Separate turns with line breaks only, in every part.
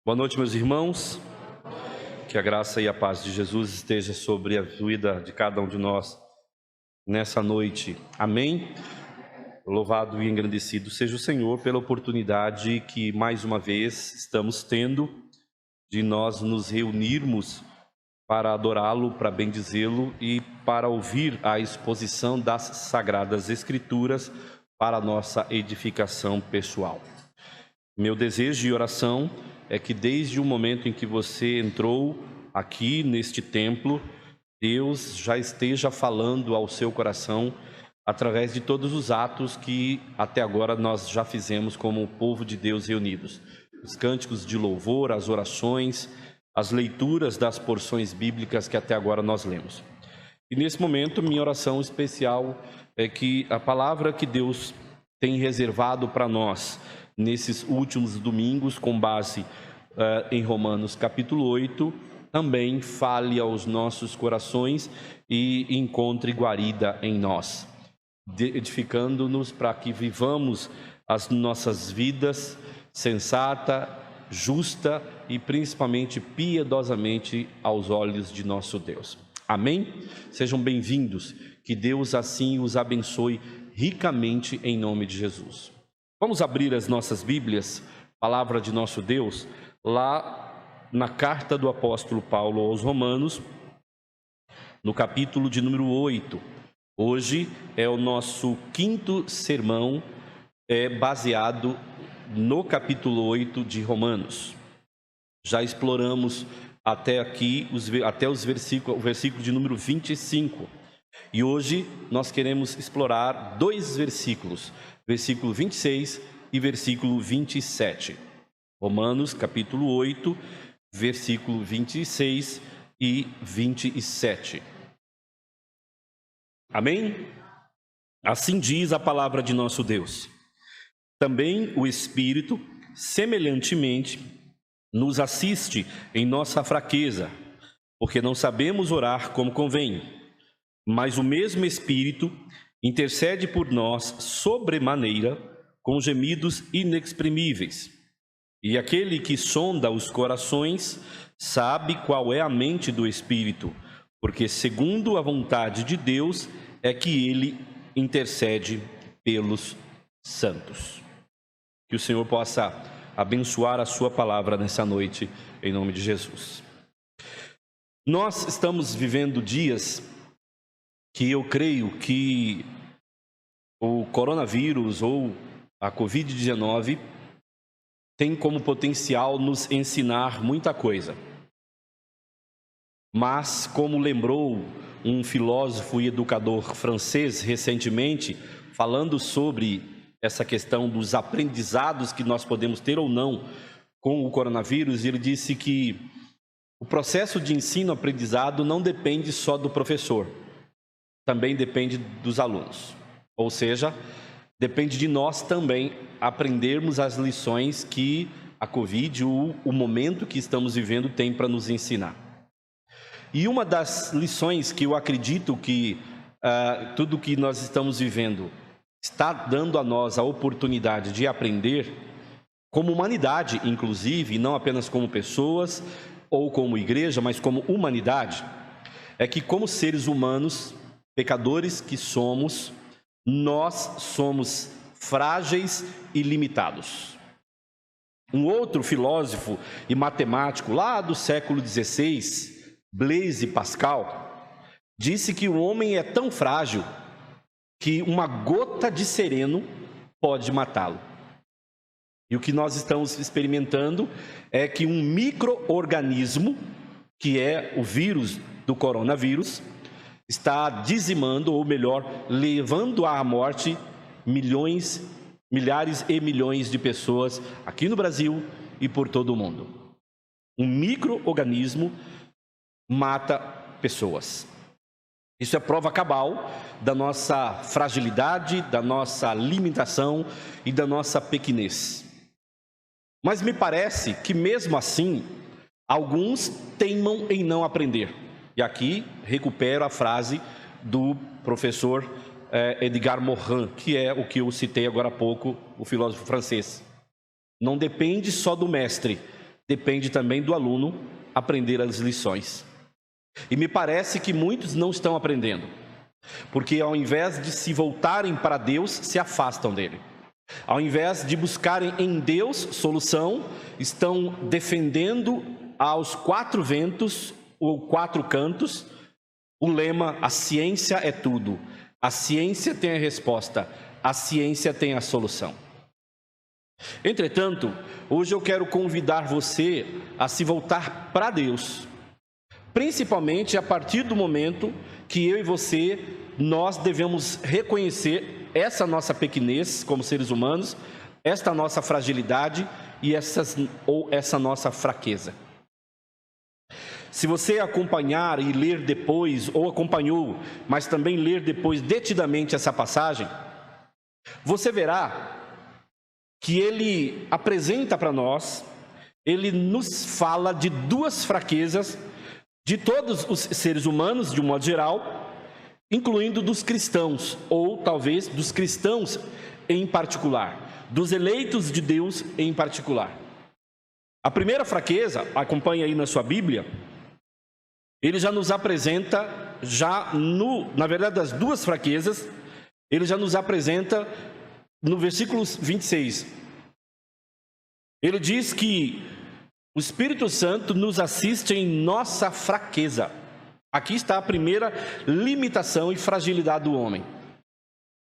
Boa noite, meus irmãos. Que a graça e a paz de Jesus esteja sobre a vida de cada um de nós nessa noite. Amém? Louvado e engrandecido seja o Senhor pela oportunidade que mais uma vez estamos tendo de nós nos reunirmos para adorá-lo, para bendizê-lo e para ouvir a exposição das Sagradas Escrituras para a nossa edificação pessoal. Meu desejo e oração é que desde o momento em que você entrou aqui neste templo, Deus já esteja falando ao seu coração através de todos os atos que até agora nós já fizemos como povo de Deus reunidos. Os cânticos de louvor, as orações, as leituras das porções bíblicas que até agora nós lemos. E nesse momento, minha oração especial é que a palavra que Deus tem reservado para nós nesses últimos domingos, com base em Romanos capítulo 8, também fale aos nossos corações e encontre guarida em nós, edificando-nos para que vivamos as nossas vidas sensata, justa e principalmente piedosamente aos olhos de nosso Deus. Amém? Sejam bem-vindos, que Deus assim os abençoe ricamente em nome de Jesus. Vamos abrir as nossas Bíblias, palavra de nosso Deus, lá na carta do apóstolo Paulo aos Romanos, no capítulo de número 8. Hoje é o nosso quinto sermão, baseado no capítulo 8 de Romanos. Já exploramos até aqui, o versículo de número 25. E hoje nós queremos explorar dois versículos, versículo 26 e versículo 27. Romanos, capítulo 8, versículo 26 e 27. Amém? Assim diz a palavra de nosso Deus. Também o Espírito, semelhantemente, nos assiste em nossa fraqueza, porque não sabemos orar como convém. Mas o mesmo Espírito intercede por nós sobremaneira com gemidos inexprimíveis. E aquele que sonda os corações sabe qual é a mente do Espírito, porque segundo a vontade de Deus é que ele intercede pelos santos. Que o Senhor possa abençoar a sua palavra nessa noite, em nome de Jesus. Nós estamos vivendo dias que eu creio que o coronavírus ou a Covid-19 tem como potencial nos ensinar muita coisa. Mas, como lembrou um filósofo e educador francês recentemente, falando sobre essa questão dos aprendizados que nós podemos ter ou não com o coronavírus, ele disse que o processo de ensino-aprendizado não depende só do professor, também depende dos alunos. Ou seja, depende de nós também aprendermos as lições que a Covid, o momento que estamos vivendo, tem para nos ensinar. E uma das lições que eu acredito que tudo que nós estamos vivendo está dando a nós a oportunidade de aprender, como humanidade, inclusive, não apenas como pessoas ou como igreja, mas como humanidade, é que como seres humanos, pecadores que somos, nós somos frágeis e limitados. Um outro filósofo e matemático lá do século XVI, Blaise Pascal, disse que o homem é tão frágil que uma gota de sereno pode matá-lo. E o que nós estamos experimentando é que um micro-organismo, que é o vírus do coronavírus, está dizimando, ou melhor, levando à morte milhares e milhões de pessoas aqui no Brasil e por todo o mundo. Um micro-organismo mata pessoas. Isso é prova cabal da nossa fragilidade, da nossa limitação e da nossa pequenez. Mas me parece que mesmo assim, alguns teimam em não aprender. E aqui recupero a frase do professor Edgar Morin, que é o que eu citei agora há pouco, o filósofo francês. Não depende só do mestre, depende também do aluno aprender as lições. E me parece que muitos não estão aprendendo, porque ao invés de se voltarem para Deus, se afastam dele. Ao invés de buscarem em Deus solução, estão defendendo aos quatro ventos ou quatro cantos o lema: a ciência é tudo, a ciência tem a resposta, a ciência tem a solução. Entretanto, hoje eu quero convidar você a se voltar para Deus, principalmente a partir do momento que eu e você, nós devemos reconhecer essa nossa pequenez como seres humanos, esta nossa fragilidade e essa nossa fraqueza. Se você acompanhar e ler depois, ou acompanhou, mas também ler depois detidamente essa passagem, você verá que ele apresenta para nós, ele nos fala de duas fraquezas de todos os seres humanos, de um modo geral, incluindo dos cristãos, ou talvez dos cristãos em particular, dos eleitos de Deus em particular. A primeira fraqueza, acompanhe aí na sua Bíblia, ele já nos apresenta, na verdade, as duas fraquezas, ele já nos apresenta no versículo 26. Ele diz que o Espírito Santo nos assiste em nossa fraqueza. Aqui está a primeira limitação e fragilidade do homem.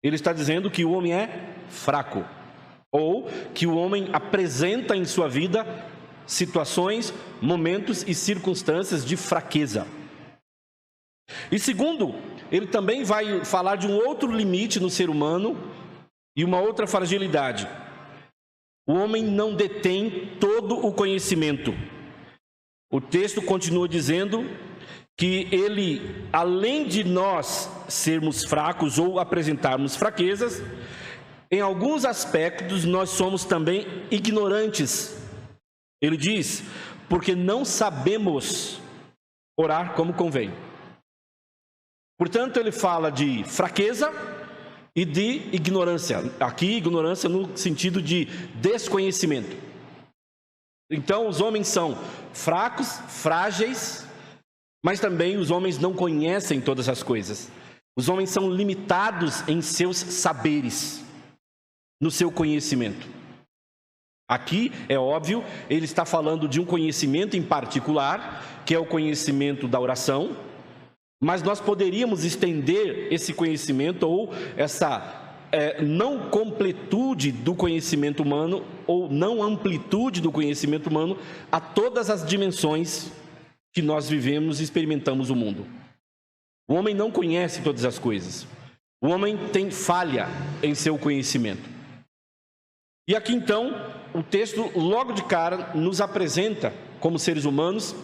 Ele está dizendo que o homem é fraco, ou que o homem apresenta em sua vida situações, momentos e circunstâncias de fraqueza. E segundo, ele também vai falar de um outro limite no ser humano e uma outra fragilidade. O homem não detém todo o conhecimento. O texto continua dizendo que ele, além de nós sermos fracos ou apresentarmos fraquezas, em alguns aspectos nós somos também ignorantes. Ele diz, porque não sabemos orar como convém. Portanto, ele fala de fraqueza e de ignorância. Aqui, ignorância no sentido de desconhecimento. Então, os homens são fracos, frágeis, mas também os homens não conhecem todas as coisas. Os homens são limitados em seus saberes, no seu conhecimento. Aqui, é óbvio, ele está falando de um conhecimento em particular, que é o conhecimento da oração, mas nós poderíamos estender esse conhecimento ou essa não completude do conhecimento humano ou não amplitude do conhecimento humano a todas as dimensões que nós vivemos e experimentamos o mundo. O homem não conhece todas as coisas. O homem tem falha em seu conhecimento. E aqui então, o texto logo de cara nos apresenta, como seres humanos,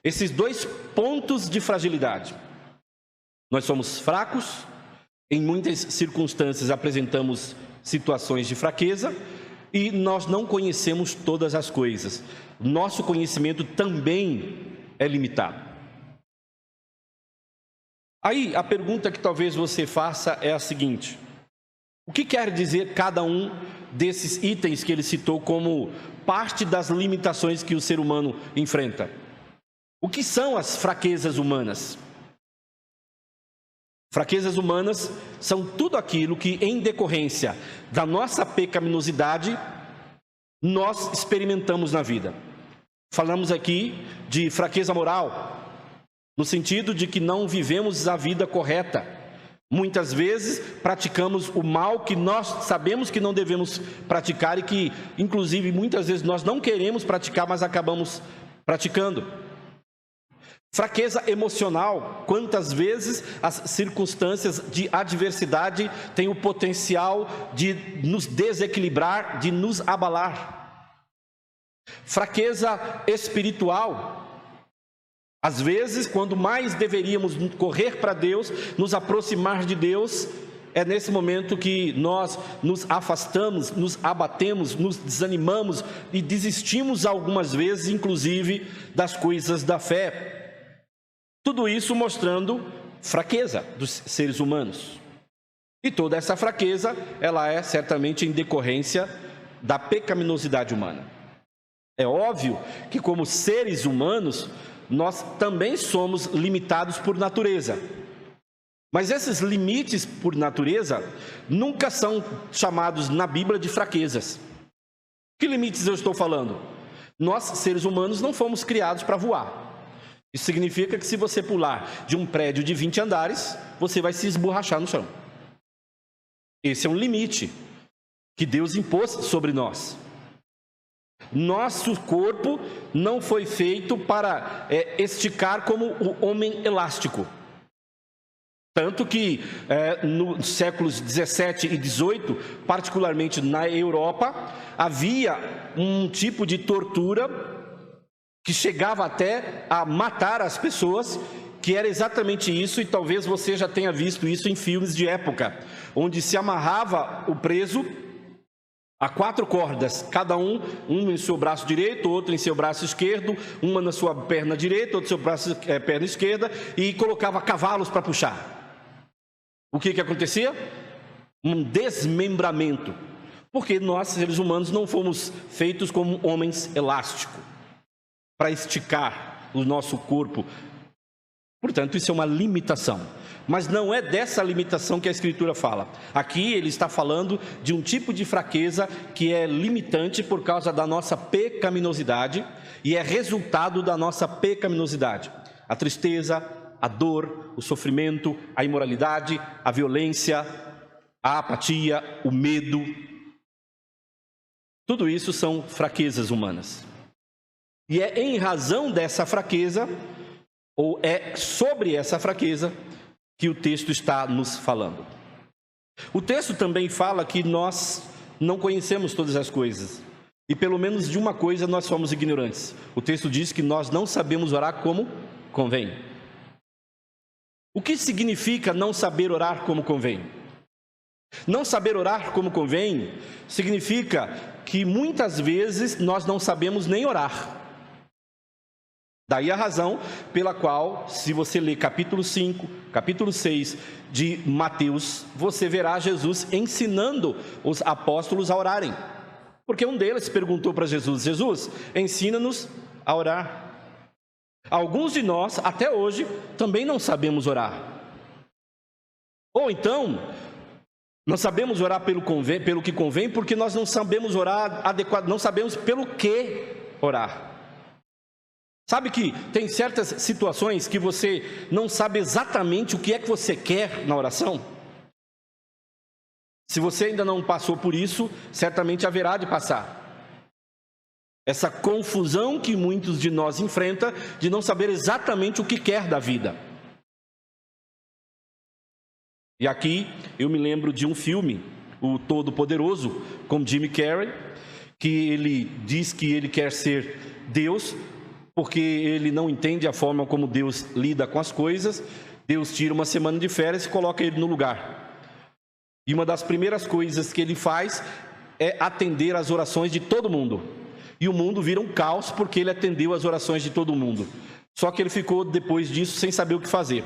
esses dois pontos de fragilidade. Nós somos fracos, em muitas circunstâncias apresentamos situações de fraqueza e nós não conhecemos todas as coisas. Nosso conhecimento também é limitado. Aí, a pergunta que talvez você faça é a seguinte: o que quer dizer cada um desses itens que ele citou como parte das limitações que o ser humano enfrenta? O que são as fraquezas humanas? Fraquezas humanas são tudo aquilo que, em decorrência da nossa pecaminosidade, nós experimentamos na vida. Falamos aqui de fraqueza moral, no sentido de que não vivemos a vida correta. Muitas vezes praticamos o mal que nós sabemos que não devemos praticar e que, inclusive, muitas vezes nós não queremos praticar, mas acabamos praticando. Fraqueza emocional, quantas vezes as circunstâncias de adversidade têm o potencial de nos desequilibrar, de nos abalar. Fraqueza espiritual, às vezes, quando mais deveríamos correr para Deus, nos aproximar de Deus, é nesse momento que nós nos afastamos, nos abatemos, nos desanimamos e desistimos algumas vezes, inclusive, das coisas da fé. Tudo isso mostrando fraqueza dos seres humanos. E toda essa fraqueza, ela é certamente em decorrência da pecaminosidade humana. É óbvio que, como seres humanos, nós também somos limitados por natureza. Mas esses limites por natureza nunca são chamados na Bíblia de fraquezas. Que limites eu estou falando? Nós, seres humanos, não fomos criados para voar. Isso significa que se você pular de um prédio de 20 andares, você vai se esborrachar no chão. Esse é um limite que Deus impôs sobre nós. Nosso corpo não foi feito para esticar como o homem elástico. Tanto que nos séculos 17 e 18, particularmente na Europa, havia um tipo de tortura que chegava até a matar as pessoas, que era exatamente isso, e talvez você já tenha visto isso em filmes de época, onde se amarrava o preso a 4 cordas, cada um em seu braço direito, outro em seu braço esquerdo, uma na sua perna direita, outra em seu perna esquerda, e colocava cavalos para puxar. O que acontecia? Um desmembramento, porque nós, seres humanos, não fomos feitos como homens elásticos, para esticar o nosso corpo. Portanto, isso é uma limitação. Mas não é dessa limitação que a Escritura fala. Aqui ele está falando de um tipo de fraqueza que é limitante por causa da nossa pecaminosidade e é resultado da nossa pecaminosidade. A tristeza, a dor, o sofrimento, a imoralidade, a violência, a apatia, o medo. Tudo isso são fraquezas humanas. E é em razão dessa fraqueza, ou é sobre essa fraqueza, que o texto está nos falando. O texto também fala que nós não conhecemos todas as coisas. E pelo menos de uma coisa nós somos ignorantes. O texto diz que nós não sabemos orar como convém. O que significa não saber orar como convém? Não saber orar como convém significa que muitas vezes nós não sabemos nem orar. Daí a razão pela qual, se você ler capítulo 5, capítulo 6 de Mateus, você verá Jesus ensinando os apóstolos a orarem. Porque um deles perguntou para Jesus: Jesus, ensina-nos a orar. Alguns de nós, até hoje, também não sabemos orar. Ou então, não sabemos orar pelo que convém, porque nós não sabemos orar adequado, não sabemos pelo que orar. Sabe que tem certas situações que você não sabe exatamente o que é que você quer na oração? Se você ainda não passou por isso, certamente haverá de passar. Essa confusão que muitos de nós enfrentam de não saber exatamente o que quer da vida. E aqui eu me lembro de um filme, O Todo-Poderoso, com Jim Carrey, que ele diz que ele quer ser Deus, porque ele não entende a forma como Deus lida com as coisas. Deus tira uma semana de férias e coloca ele no lugar. E uma das primeiras coisas que ele faz é atender às orações de todo mundo. E o mundo vira um caos porque ele atendeu às orações de todo mundo. Só que ele ficou depois disso sem saber o que fazer.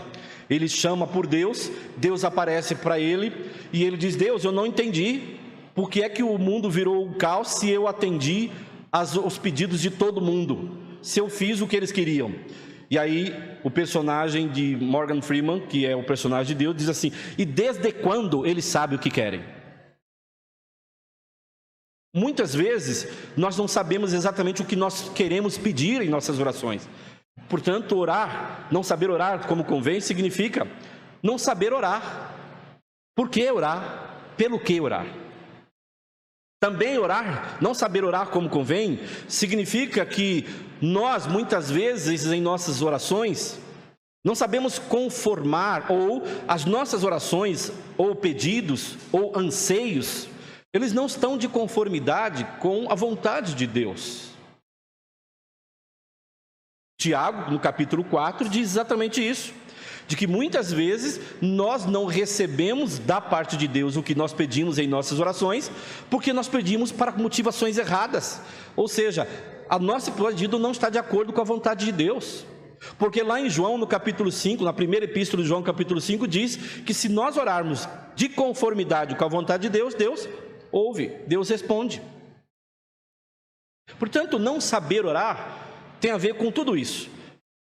Ele chama por Deus, Deus aparece para ele e ele diz: Deus, eu não entendi por que é que o mundo virou um caos se eu atendi os pedidos de todo mundo. Se eu fiz o que eles queriam. E aí o personagem de Morgan Freeman, que é o personagem de Deus, diz assim: e desde quando ele sabe o que querem? Muitas vezes nós não sabemos exatamente o que nós queremos pedir em nossas orações. Portanto, orar, não saber orar como convém, significa não saber orar. Por que orar? Pelo que orar? Também orar, não saber orar como convém, significa que nós, muitas vezes, em nossas orações, não sabemos conformar, ou as nossas orações, ou pedidos, ou anseios, eles não estão de conformidade com a vontade de Deus. Tiago, no capítulo 4, diz exatamente isso. De que muitas vezes nós não recebemos da parte de Deus o que nós pedimos em nossas orações, porque nós pedimos para motivações erradas. Ou seja, a nosso pedido não está de acordo com a vontade de Deus. Porque lá em João, no capítulo 5, na primeira epístola de João, capítulo 5, diz que se nós orarmos de conformidade com a vontade de Deus, Deus ouve, Deus responde. Portanto, não saber orar tem a ver com tudo isso.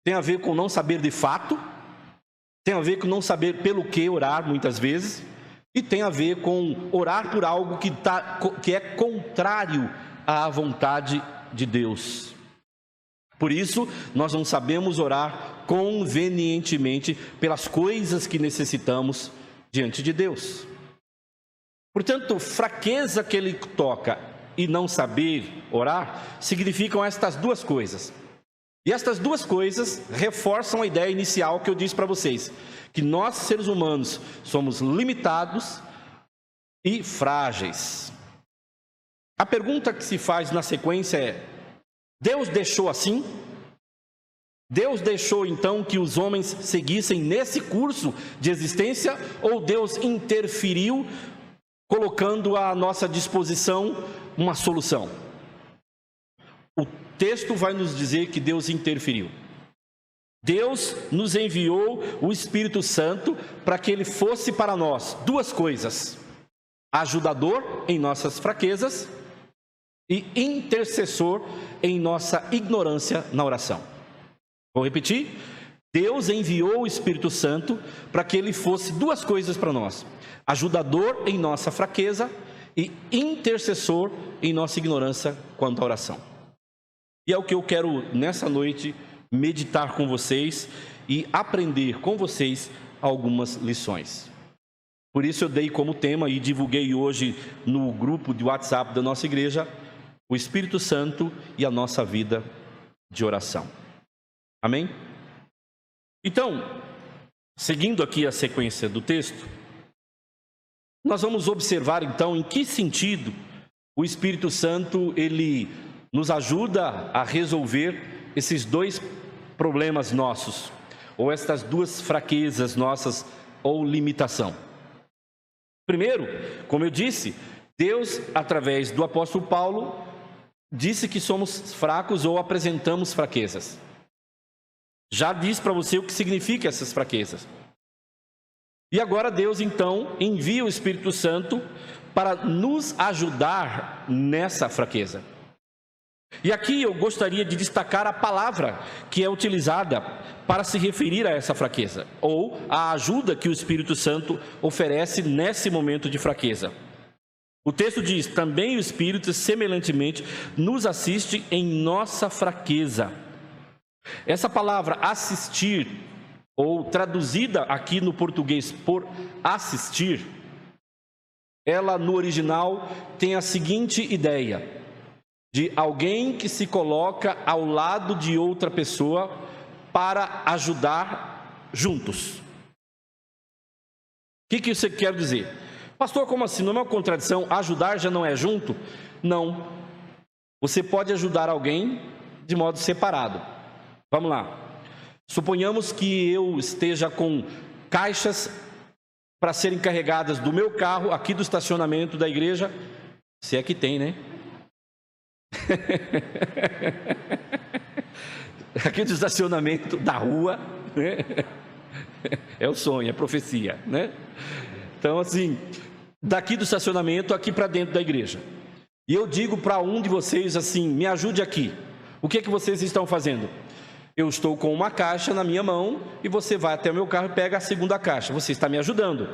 Tem a ver com não saber de fato, tem a ver com não saber pelo que orar muitas vezes, e tem a ver com orar por algo que é contrário à vontade de Deus. Por isso, nós não sabemos orar convenientemente pelas coisas que necessitamos diante de Deus. Portanto, fraqueza que ele toca e não saber orar significam estas duas coisas. E estas duas coisas reforçam a ideia inicial que eu disse para vocês, que nós, seres humanos, somos limitados e frágeis. A pergunta que se faz na sequência é: Deus deixou assim? Deus deixou então que os homens seguissem nesse curso de existência, ou Deus interferiu, colocando à nossa disposição uma solução? O texto vai nos dizer que Deus interferiu. Deus nos enviou o Espírito Santo para que ele fosse para nós duas coisas: ajudador em nossas fraquezas e intercessor em nossa ignorância na oração. Vou repetir: Deus enviou o Espírito Santo para que ele fosse duas coisas para nós: ajudador em nossa fraqueza e intercessor em nossa ignorância quanto à oração. E é o que eu quero nessa noite meditar com vocês e aprender com vocês algumas lições. Por isso eu dei como tema e divulguei hoje no grupo de WhatsApp da nossa igreja o Espírito Santo e a nossa vida de oração. Amém? Então, seguindo aqui a sequência do texto, nós vamos observar então em que sentido o Espírito Santo ele nos ajuda a resolver esses dois problemas nossos, ou estas duas fraquezas nossas, ou limitação. Primeiro, como eu disse, Deus, através do apóstolo Paulo, disse que somos fracos ou apresentamos fraquezas. Já disse para você o que significa essas fraquezas. E agora Deus então envia o Espírito Santo para nos ajudar nessa fraqueza. E aqui eu gostaria de destacar a palavra que é utilizada para se referir a essa fraqueza, ou a ajuda que o Espírito Santo oferece nesse momento de fraqueza. O texto diz: também o Espírito semelhantemente nos assiste em nossa fraqueza. Essa palavra assistir, ou traduzida aqui no português por assistir, ela no original tem a seguinte ideia: de alguém que se coloca ao lado de outra pessoa para ajudar juntos. O que isso quer dizer? Pastor, como assim? Não é uma contradição? Ajudar já não é junto? Não. Você pode ajudar alguém de modo separado. Vamos lá. Suponhamos que eu esteja com caixas para serem carregadas do meu carro aqui do estacionamento da igreja, se é que tem, né? Aqui do estacionamento da rua, né? É o sonho, é profecia, né? Então assim, daqui do estacionamento aqui para dentro da igreja, e eu digo para um de vocês assim: me ajude aqui. O que é que vocês estão fazendo? Eu estou com uma caixa na minha mão e você vai até o meu carro e pega a segunda caixa. Você está me ajudando,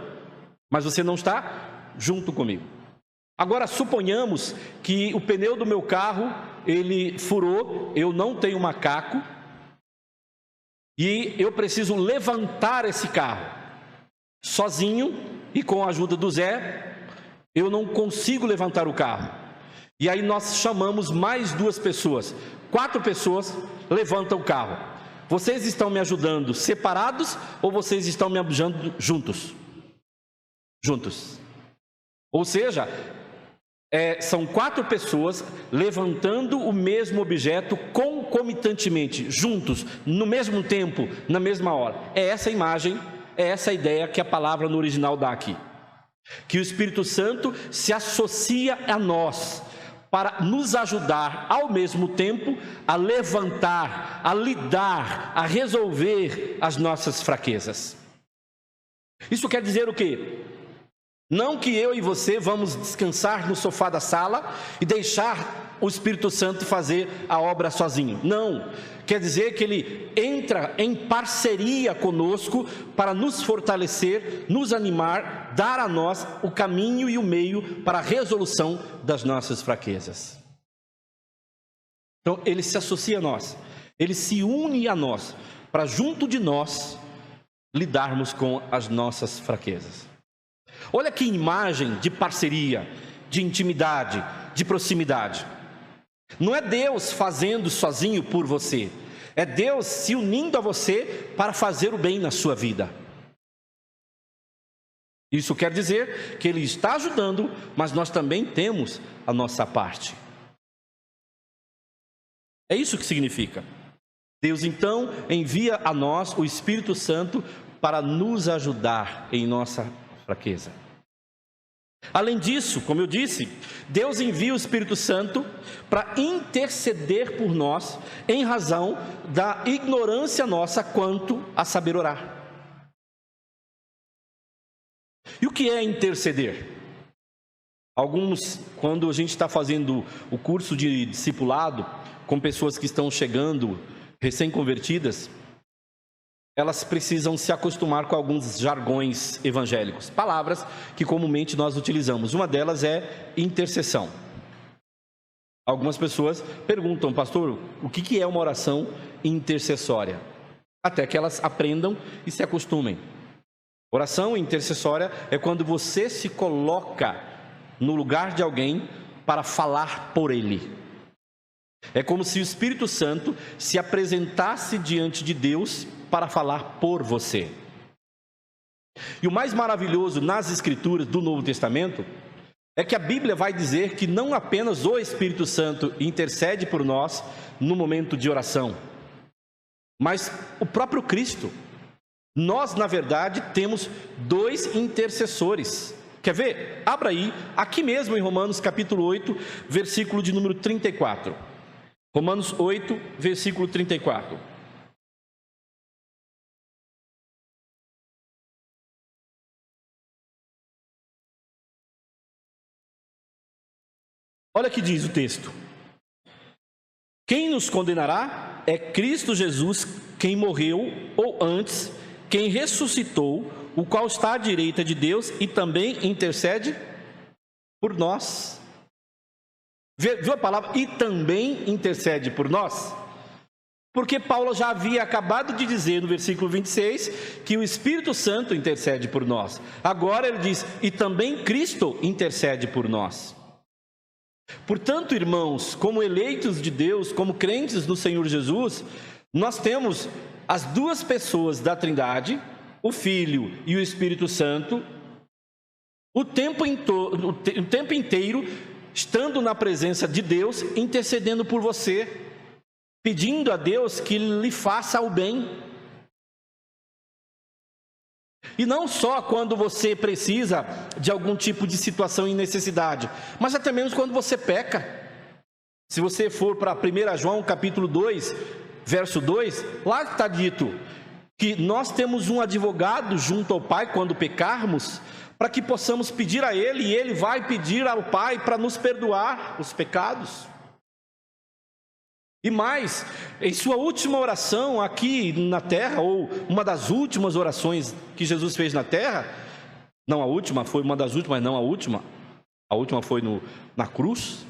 mas você não está junto comigo. Agora suponhamos que o pneu do meu carro ele furou, eu não tenho macaco e eu preciso levantar esse carro sozinho, e com a ajuda do Zé eu não consigo levantar o carro. E aí nós chamamos mais duas pessoas, 4 pessoas levantam o carro. Vocês estão me ajudando separados ou vocês estão me ajudando juntos? Juntos. Ou seja, são 4 pessoas levantando o mesmo objeto concomitantemente, juntos, no mesmo tempo, na mesma hora. É essa imagem, é essa ideia que a palavra no original dá aqui. Que o Espírito Santo se associa a nós para nos ajudar ao mesmo tempo a levantar, a lidar, a resolver as nossas fraquezas. Isso quer dizer o quê? Não que eu e você vamos descansar no sofá da sala e deixar o Espírito Santo fazer a obra sozinho. Não, quer dizer que ele entra em parceria conosco para nos fortalecer, nos animar, dar a nós o caminho e o meio para a resolução das nossas fraquezas. Então ele se associa a nós, ele se une a nós, para junto de nós lidarmos com as nossas fraquezas. Olha que imagem de parceria, de intimidade, de proximidade. Não é Deus fazendo sozinho por você, é Deus se unindo a você para fazer o bem na sua vida. Isso quer dizer que Ele está ajudando, mas nós também temos a nossa parte. É isso que significa. Deus então envia a nós o Espírito Santo para nos ajudar em nossa fraqueza. Além disso, como eu disse, Deus envia o Espírito Santo para interceder por nós em razão da ignorância nossa quanto a saber orar. E o que é interceder? Alguns, quando a gente está fazendo o curso de discipulado com pessoas que estão chegando, recém-convertidas, elas precisam se acostumar com alguns jargões evangélicos, palavras que comumente nós utilizamos. Uma delas é intercessão. Algumas pessoas perguntam, pastor, o que é uma oração intercessória? Até que elas aprendam e se acostumem. Oração intercessória é quando você se coloca no lugar de alguém para falar por ele. É como se o Espírito Santo se apresentasse diante de Deus para falar por você. E o mais maravilhoso nas Escrituras do Novo Testamento é que a Bíblia vai dizer que não apenas o Espírito Santo intercede por nós no momento de oração, mas o próprio Cristo. Nós, na verdade, temos dois intercessores. Quer ver? Abra aí, aqui mesmo em Romanos capítulo 8, versículo de número 34. Romanos 8, versículo 34. Olha o que diz o texto. Quem nos condenará é Cristo Jesus, quem morreu, ou antes, quem ressuscitou, o qual está à direita de Deus e também intercede por nós. Viu a palavra? E também intercede por nós? Porque Paulo já havia acabado de dizer no versículo 26 que o Espírito Santo intercede por nós. Agora ele diz, e também Cristo intercede por nós. Portanto, irmãos, como eleitos de Deus, como crentes no Senhor Jesus, nós temos as duas pessoas da Trindade, o Filho e o Espírito Santo, o tempo inteiro, estando na presença de Deus, intercedendo por você, pedindo a Deus que lhe faça o bem. E não só quando você precisa de algum tipo de situação e necessidade, mas até mesmo quando você peca. Se você for para 1 João capítulo 2, verso 2, lá está dito que nós temos um advogado junto ao Pai quando pecarmos, para que possamos pedir a Ele, e Ele vai pedir ao Pai para nos perdoar os pecados. E mais, em sua última oração aqui na terra, ou uma das últimas orações que Jesus fez na terra, não a última, foi uma das últimas, mas não a última foi na cruz.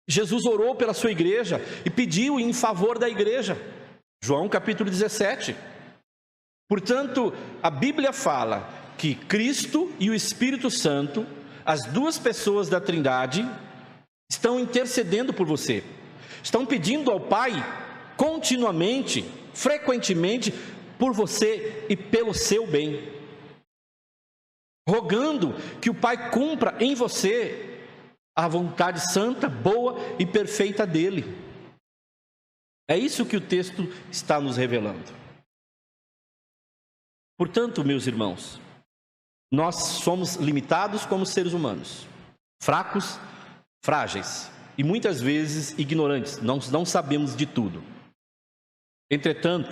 Jesus orou pela sua igreja e pediu em favor da igreja, João capítulo 17. Portanto, a Bíblia fala que Cristo e o Espírito Santo, as duas pessoas da Trindade, estão intercedendo por você, estão pedindo ao Pai continuamente, frequentemente, por você e pelo seu bem, rogando que o Pai cumpra em você a vontade santa, boa e perfeita dele. É isso que o texto está nos revelando. Portanto, meus irmãos, nós somos limitados como seres humanos, fracos, frágeis e muitas vezes ignorantes, não sabemos de tudo. Entretanto,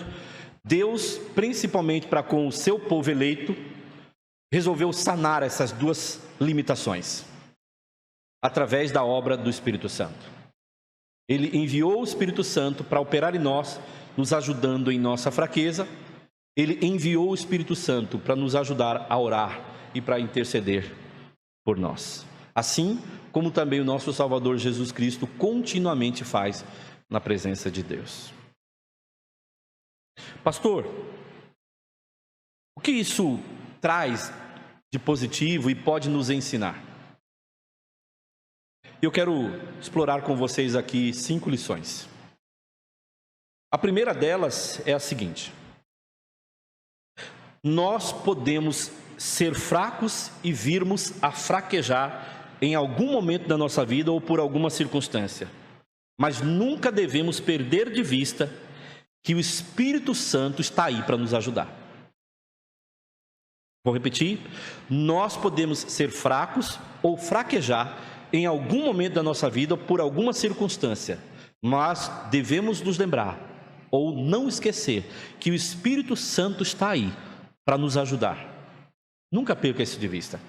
Deus, principalmente para com o seu povo eleito, resolveu sanar essas duas limitações. através da obra do Espírito Santo. Ele enviou o Espírito Santo para operar em nós, nos ajudando em nossa fraqueza. Ele enviou o Espírito Santo para nos ajudar a orar e para interceder por nós. Assim como também o nosso Salvador Jesus Cristo continuamente faz na presença de Deus. Pastor, o que isso traz de positivo e pode nos ensinar? Eu quero explorar com vocês aqui 5 lições. A primeira delas é a seguinte: nós podemos ser fracos e virmos a fraquejar em algum momento da nossa vida ou por alguma circunstância, mas nunca devemos perder de vista que o Espírito Santo está aí para nos ajudar. Vou repetir: nós podemos ser fracos ou fraquejar em algum momento da nossa vida ou por alguma circunstância, mas devemos nos lembrar ou não esquecer que o Espírito Santo está aí para nos ajudar. Nunca perca isso de vista.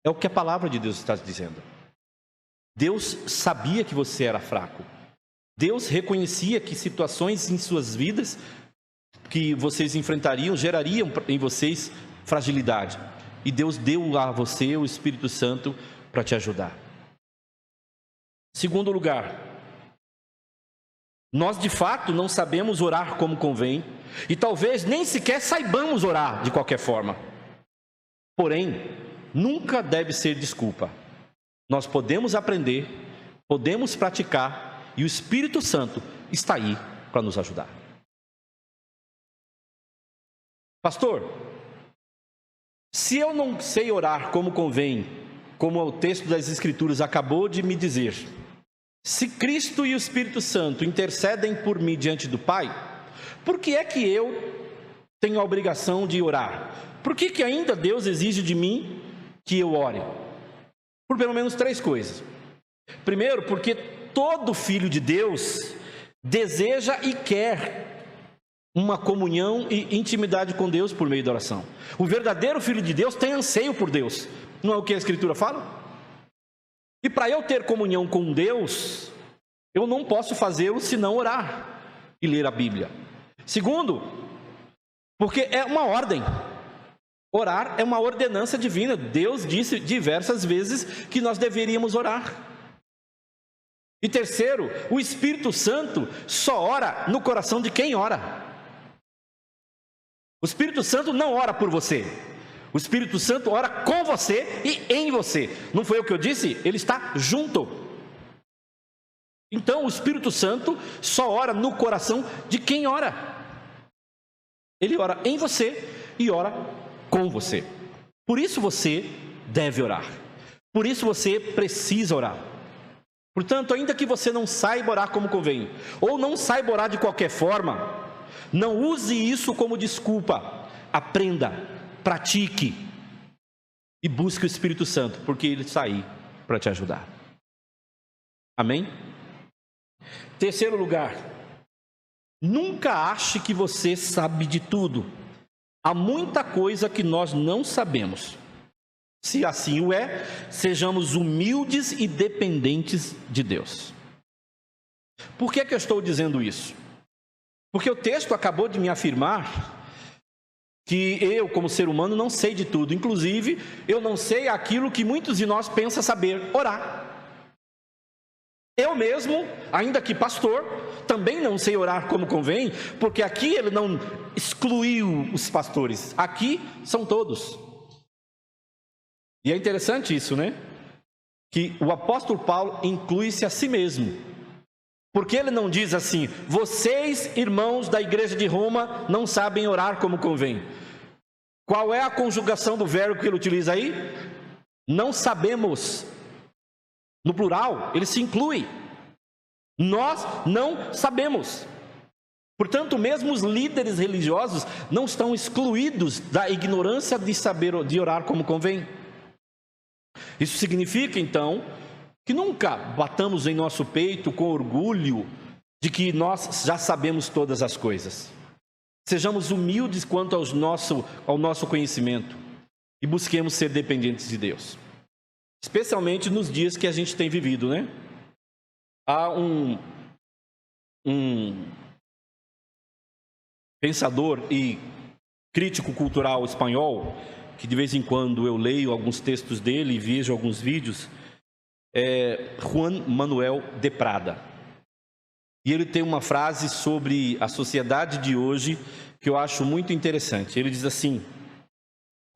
É o que a palavra de Deus está dizendo. Deus sabia que você era fraco. Deus reconhecia que situações em suas vidas que vocês enfrentariam gerariam em vocês fragilidade. E Deus deu a você o Espírito Santo para te ajudar. Segundo lugar, nós de fato não sabemos orar como convém e talvez nem sequer saibamos orar de qualquer forma. Porém, nunca deve ser desculpa. Nós podemos aprender, podemos praticar e o Espírito Santo está aí para nos ajudar. Pastor, se eu não sei orar como convém, como o texto das Escrituras acabou de me dizer, se Cristo e o Espírito Santo intercedem por mim diante do Pai, por que é que eu tenho a obrigação de orar? Por que ainda Deus exige de mim que eu ore? Por pelo menos 3 coisas. Primeiro, porque todo filho de Deus deseja e quer uma comunhão e intimidade com Deus por meio da oração. O verdadeiro filho de Deus tem anseio por Deus. Não é o que a Escritura fala? E para eu ter comunhão com Deus, eu não posso fazê-lo senão orar e ler a Bíblia. Segundo, porque é uma ordem. Orar é uma ordenança divina. Deus disse diversas vezes que nós deveríamos orar. E terceiro, o Espírito Santo só ora no coração de quem ora. O Espírito Santo não ora por você. O Espírito Santo ora com você e em você. Não foi o que eu disse? Ele está junto. Então o Espírito Santo só ora no coração de quem ora. Ele ora em você e ora com você. Por isso você deve orar. Por isso você precisa orar. Portanto, ainda que você não saiba orar como convém, ou não saiba orar de qualquer forma, não use isso como desculpa. Aprenda, pratique e busque o Espírito Santo, porque ele está aí para te ajudar. Amém? Terceiro lugar, nunca ache que você sabe de tudo. Há muita coisa que nós não sabemos. Se assim o é, sejamos humildes e dependentes de Deus. Por que eu estou dizendo isso? Porque o texto acabou de me afirmar que eu, como ser humano, não sei de tudo. Inclusive, eu não sei aquilo que muitos de nós pensam saber: orar. Eu mesmo, ainda que pastor, também não sei orar como convém, porque aqui ele não excluiu os pastores. Aqui são todos. E é interessante isso, né? Que o apóstolo Paulo inclui-se a si mesmo. Porque ele não diz assim: vocês, irmãos da igreja de Roma, não sabem orar como convém. Qual é a conjugação do verbo que ele utiliza aí? Não sabemos. No plural, ele se inclui. Nós não sabemos. Portanto, mesmo os líderes religiosos não estão excluídos da ignorância de saber de orar como convém. Isso significa, então, que nunca batamos em nosso peito com orgulho de que nós já sabemos todas as coisas. Sejamos humildes quanto ao nosso conhecimento e busquemos ser dependentes de Deus. especialmente nos dias que a gente tem vivido, né? Há um pensador e crítico cultural espanhol, que de vez em quando eu leio alguns textos dele e vejo alguns vídeos, Juan Manuel de Prada. E ele tem uma frase sobre a sociedade de hoje que eu acho muito interessante. Ele diz assim: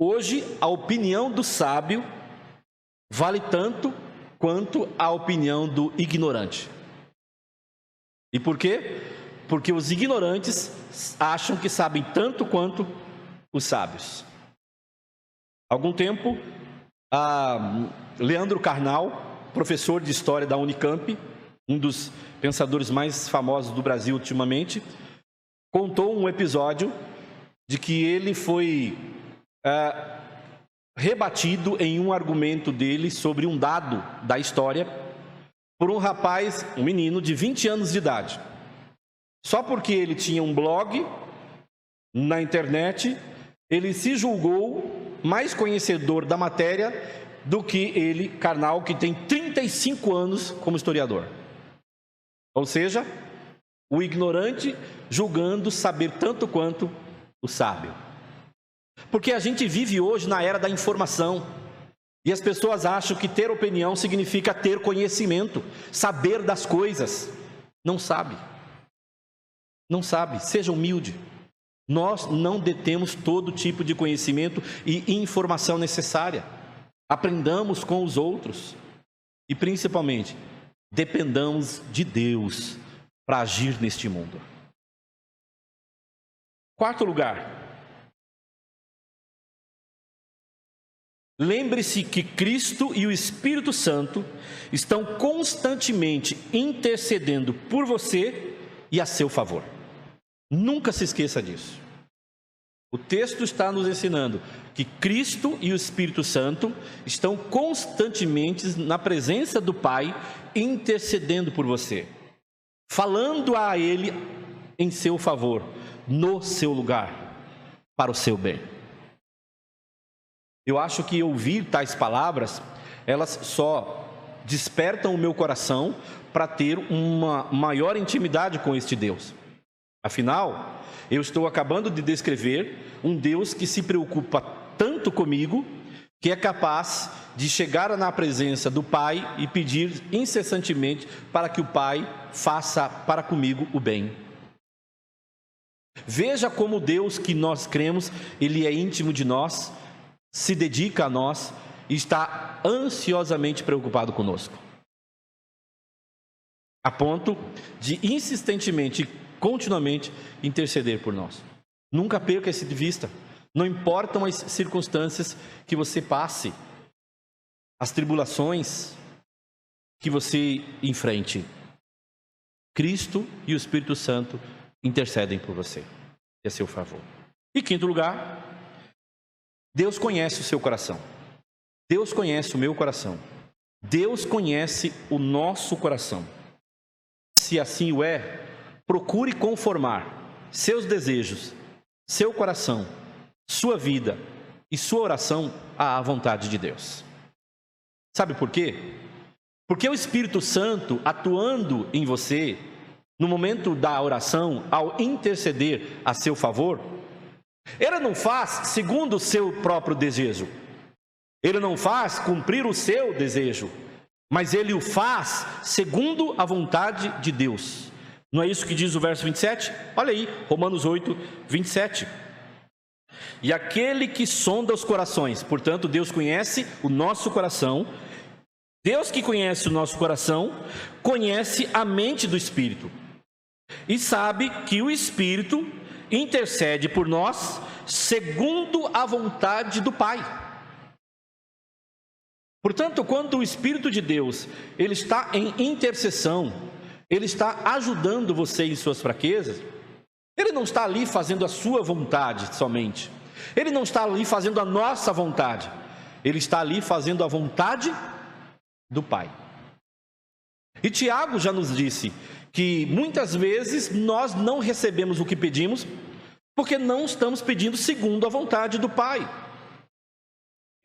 hoje a opinião do sábio vale tanto quanto a opinião do ignorante. E por quê? Porque os ignorantes acham que sabem tanto quanto os sábios. Há algum tempo, Leandro Carnal, professor de História da Unicamp, um dos pensadores mais famosos do Brasil ultimamente, contou um episódio de que ele foi rebatido em um argumento dele sobre um dado da história por um rapaz, um menino de 20 anos de idade. Só porque ele tinha um blog na internet, ele se julgou mais conhecedor da matéria do que ele, Karnal, que tem 35 anos como historiador. Ou seja, o ignorante julgando saber tanto quanto o sábio. Porque a gente vive hoje na era da informação e as pessoas acham que ter opinião significa ter conhecimento, saber das coisas. Não sabe. Não sabe. Seja humilde. Nós não detemos todo tipo de conhecimento e informação necessária. Aprendamos com os outros. E principalmente, dependamos de Deus para agir neste mundo. Quarto lugar. Lembre-se que Cristo e o Espírito Santo estão constantemente intercedendo por você e a seu favor. Nunca se esqueça disso. O texto está nos ensinando que Cristo e o Espírito Santo estão constantemente na presença do Pai, intercedendo por você, falando a Ele em seu favor, no seu lugar, para o seu bem. Eu acho que ouvir tais palavras, elas só despertam o meu coração para ter uma maior intimidade com este Deus. Afinal, eu estou acabando de descrever um Deus que se preocupa tanto comigo, que é capaz de chegar na presença do Pai e pedir incessantemente para que o Pai faça para comigo o bem. Veja como Deus que nós cremos, Ele é íntimo de nós, se dedica a nós e está ansiosamente preocupado conosco, a ponto de insistentemente, continuamente interceder por nós. Nunca perca isso de vista. Não importam as circunstâncias que você passe, as tribulações que você enfrente, Cristo e o Espírito Santo intercedem por você e a seu favor. E quinto lugar, Deus conhece o seu coração. Deus conhece o meu coração. Deus conhece o nosso coração. Se assim o é, procure conformar seus desejos, seu coração, sua vida e sua oração à vontade de Deus. Sabe por quê? Porque o Espírito Santo, atuando em você, no momento da oração, ao interceder a seu favor, Ele não faz segundo o seu próprio desejo. Ele não faz cumprir o seu desejo, mas Ele o faz segundo a vontade de Deus. Não é isso que diz o verso 27? Olha aí, Romanos 8, 27. E aquele que sonda os corações, portanto, Deus conhece o nosso coração. Deus que conhece o nosso coração, conhece a mente do Espírito. E sabe que o Espírito intercede por nós segundo a vontade do Pai. Portanto, quando o Espírito de Deus, ele está em intercessão, ele está ajudando você em suas fraquezas, ele não está ali fazendo a sua vontade somente, ele não está ali fazendo a nossa vontade, ele está ali fazendo a vontade do Pai. E Tiago já nos disse que muitas vezes nós não recebemos o que pedimos, porque não estamos pedindo segundo a vontade do Pai.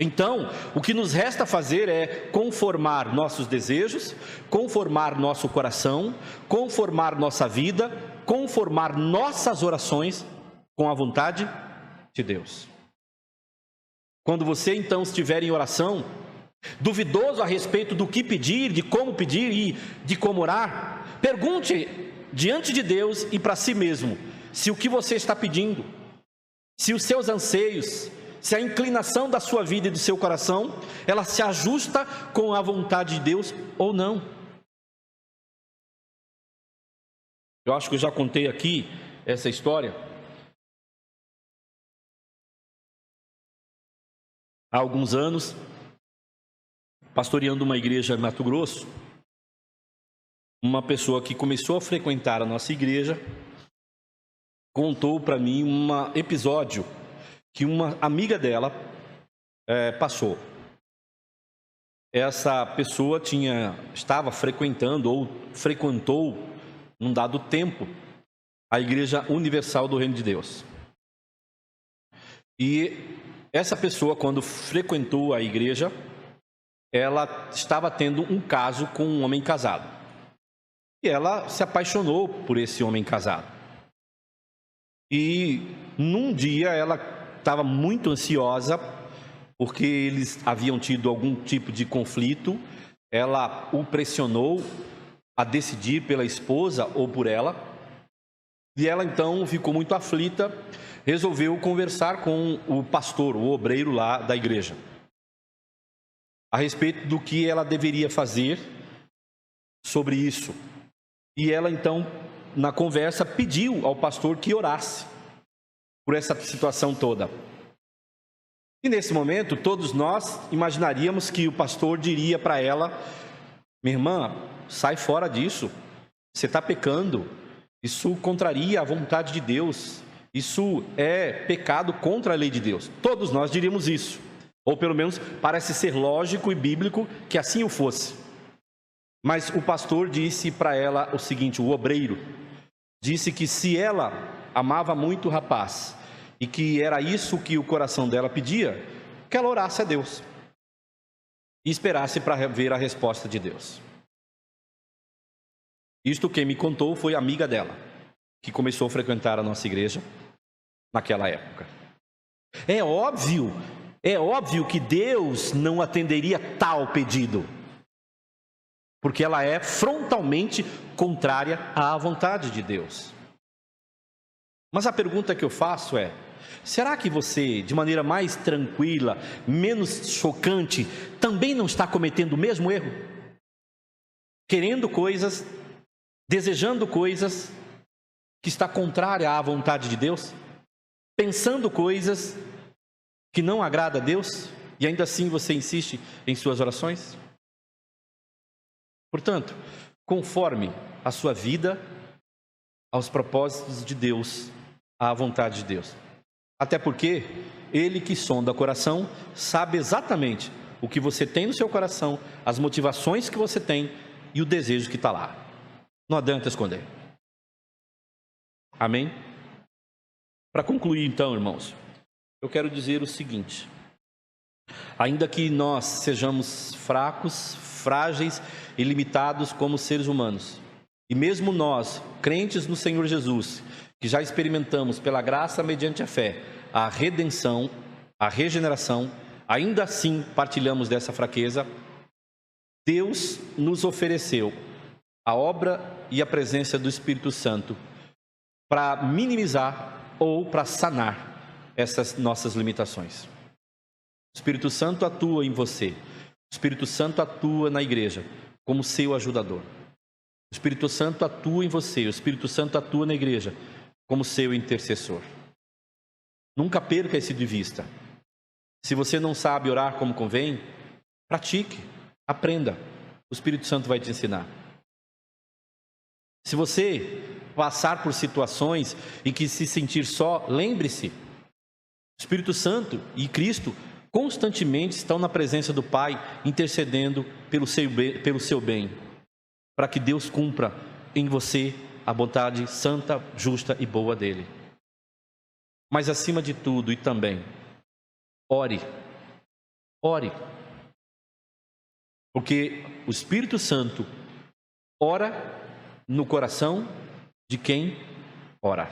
Então, o que nos resta fazer é conformar nossos desejos, conformar nosso coração, conformar nossa vida, conformar nossas orações com a vontade de Deus. Quando você então estiver em oração, duvidoso a respeito do que pedir, de como pedir e de como orar, pergunte diante de Deus e para si mesmo, se o que você está pedindo, se os seus anseios, se a inclinação da sua vida e do seu coração, ela se ajusta com a vontade de Deus ou não. Eu acho que eu já contei aqui essa história. Há alguns anos, pastoreando uma igreja em Mato Grosso, uma pessoa que começou a frequentar a nossa igreja contou para mim um episódio que uma amiga dela passou. Essa pessoa estava frequentando ou frequentou num dado tempo a Igreja Universal do Reino de Deus. E essa pessoa, quando frequentou a igreja, ela estava tendo um caso com um homem casado. E ela se apaixonou por esse homem casado. E num dia ela estava muito ansiosa, porque eles haviam tido algum tipo de conflito. Ela o pressionou a decidir pela esposa ou por ela. E ela então ficou muito aflita, resolveu conversar com o pastor, o obreiro lá da igreja, a respeito do que ela deveria fazer sobre isso. E ela então, na conversa, pediu ao pastor que orasse por essa situação toda. E nesse momento, todos nós imaginaríamos que o pastor diria para ela: minha irmã, sai fora disso, você está pecando, isso contraria a vontade de Deus, isso é pecado contra a lei de Deus. Todos nós diríamos isso, ou pelo menos parece ser lógico e bíblico que assim o fosse. Mas o pastor disse para ela o seguinte, o obreiro, disse que se ela amava muito o rapaz e que era isso que o coração dela pedia, que ela orasse a Deus e esperasse para ver a resposta de Deus. Isto quem me contou foi a amiga dela, que começou a frequentar a nossa igreja naquela época. É óbvio que Deus não atenderia tal pedido, porque ela é frontalmente contrária à vontade de Deus. Mas a pergunta que eu faço é: será que você, de maneira mais tranquila, menos chocante, também não está cometendo o mesmo erro? Querendo coisas, desejando coisas que está contrária à vontade de Deus? Pensando coisas que não agrada a Deus? E ainda assim você insiste em suas orações? Portanto, conforme a sua vida aos propósitos de Deus, à vontade de Deus. Até porque Ele que sonda o coração sabe exatamente o que você tem no seu coração, as motivações que você tem e o desejo que está lá. Não adianta esconder. Amém? Para concluir então, irmãos, eu quero dizer o seguinte: ainda que nós sejamos fracos, frágeis e limitados como seres humanos, e mesmo nós, crentes no Senhor Jesus, que já experimentamos pela graça mediante a fé, a redenção, a regeneração, ainda assim partilhamos dessa fraqueza. Deus nos ofereceu a obra e a presença do Espírito Santo para minimizar ou para sanar essas nossas limitações. O Espírito Santo atua em você, o Espírito Santo atua na igreja como seu ajudador. O Espírito Santo atua em você, o Espírito Santo atua na igreja como seu intercessor. Nunca perca isso de vista. Se você não sabe orar como convém, pratique, aprenda. O Espírito Santo vai te ensinar. Se você passar por situações em que se sentir só, lembre-se, o Espírito Santo e Cristo constantemente estão na presença do Pai, intercedendo pelo seu bem, para que Deus cumpra em você a vontade santa, justa e boa dele. Mas acima de tudo e também, ore. ore. Porque o Espírito Santo ora no coração de quem ora.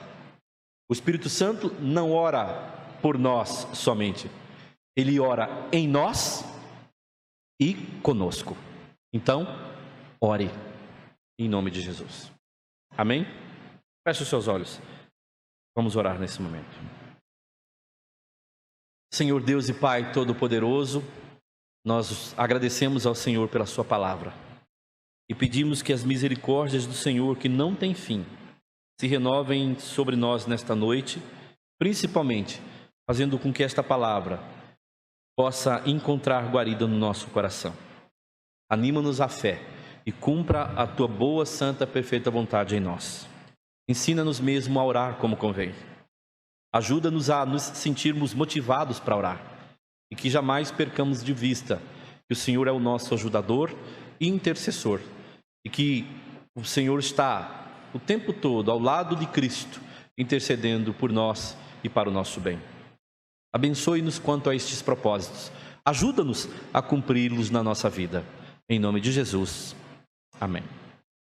O Espírito Santo não ora por nós somente. Ele ora em nós e conosco. Então, ore em nome de Jesus. Amém? Feche os seus olhos. Vamos orar nesse momento. Senhor Deus e Pai Todo-Poderoso, nós agradecemos ao Senhor pela sua palavra e pedimos que as misericórdias do Senhor, que não têm fim, se renovem sobre nós nesta noite, principalmente fazendo com que esta palavra possa encontrar guarida no nosso coração. Anima-nos à fé e cumpra a tua boa, santa, perfeita vontade em nós. Ensina-nos mesmo a orar como convém. Ajuda-nos a nos sentirmos motivados para orar e que jamais percamos de vista que o Senhor é o nosso ajudador e intercessor e que o Senhor está o tempo todo ao lado de Cristo, intercedendo por nós e para o nosso bem. Abençoe-nos quanto a estes propósitos. Ajuda-nos a cumpri-los na nossa vida. Em nome de Jesus. Amém.